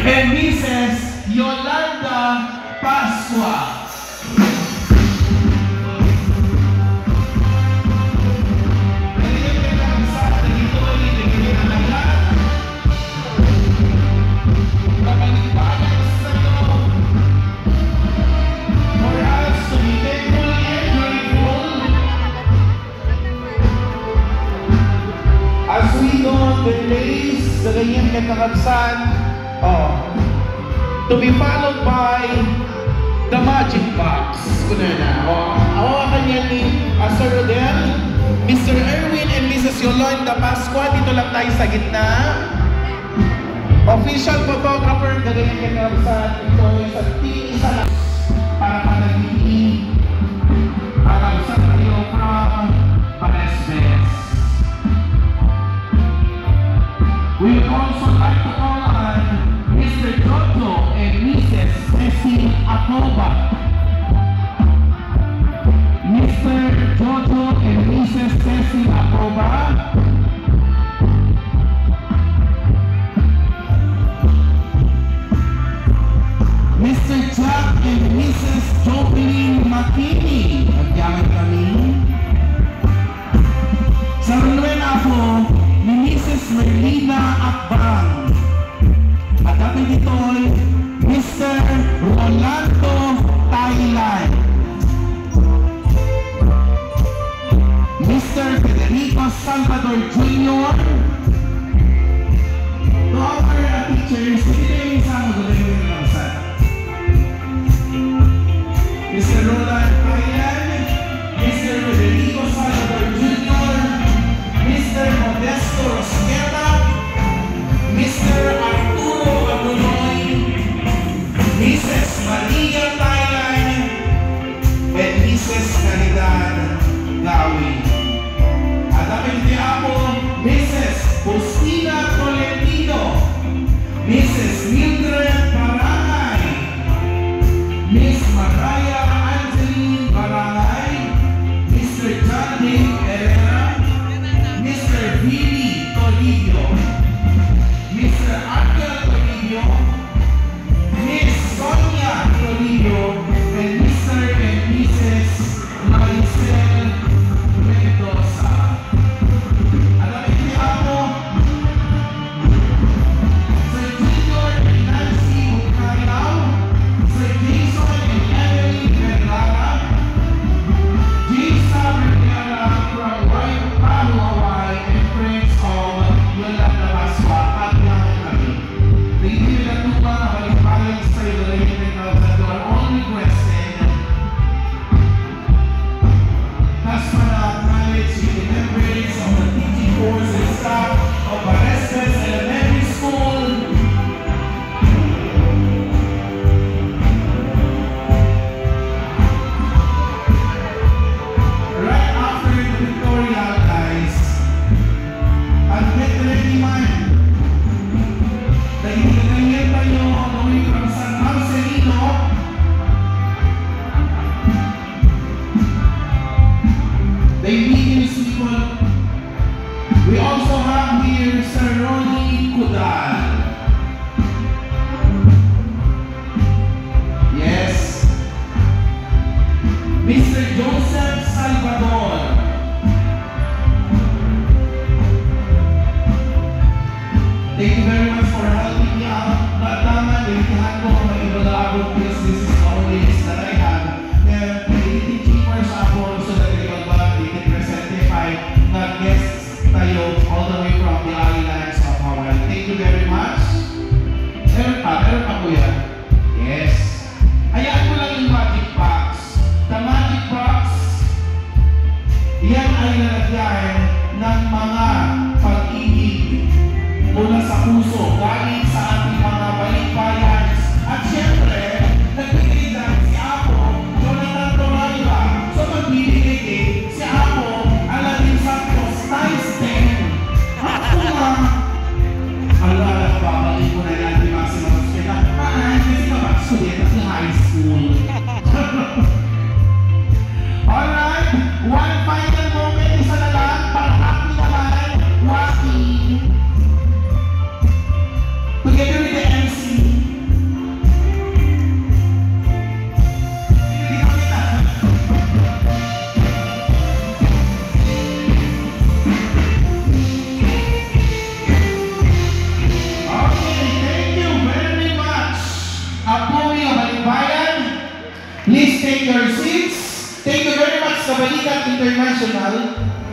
and Mrs. Yolanda Pascua. Sa ganyan kakakabsan, to be followed by the magic box. Kuna na. Awa kanya ni Sir Rodel, Mr. Erwin and Mrs. Yolanda Pascua. Dito lang tayo sa gitna. Official photographer, ganyan kakakabsan. Ito isa isa lang para panagiging kakabsan kayo from Paresbes. We would also like to call on Mr. Jojo and Mrs. Ceci Acoba. Mr. Jojo and Mrs. Ceci Acoba. Mr. Jack and Mrs. Jocelyn Makini. Nagyaman kami. Sa runway na ako, ni Mrs. Merlina Akbang. At kami dito ay Mr. Rolando Thailand. Mr. Federico Salvador Jr. To our teachers, hindi tayo isang magaling ng kawasan. Mr. Roland Thailand, Mr. Federico Salvador Jr., Mr. Modesto Rosqueta, Mr. Arturo Abunoy, Mrs. Maria Thailand, and Mrs. Caridad Gawi. At aking tiyapo, Mrs. Bustina Tolentino, Mrs. Mildred Barangay, Miss Mariah Angeline Barangay, Mr. John Dave Herrera, Mr. Billy Toribio, Mr. Angel Toribio, Miss Sonia Toribio, and Mr. and Mrs. Maricel Mendoza. Alam niyo ako, Sir Junior and Nancy Bucayao, Sir Jason and Emily Vergara, James Vergara from Palu, Hawaii, and friends of Yolanda Pascua at Langit kami. Hindi nila tuba na balik-balik sa iyo na yung 9,000 only Please take your seats. Thank you very much, Kabalikan International.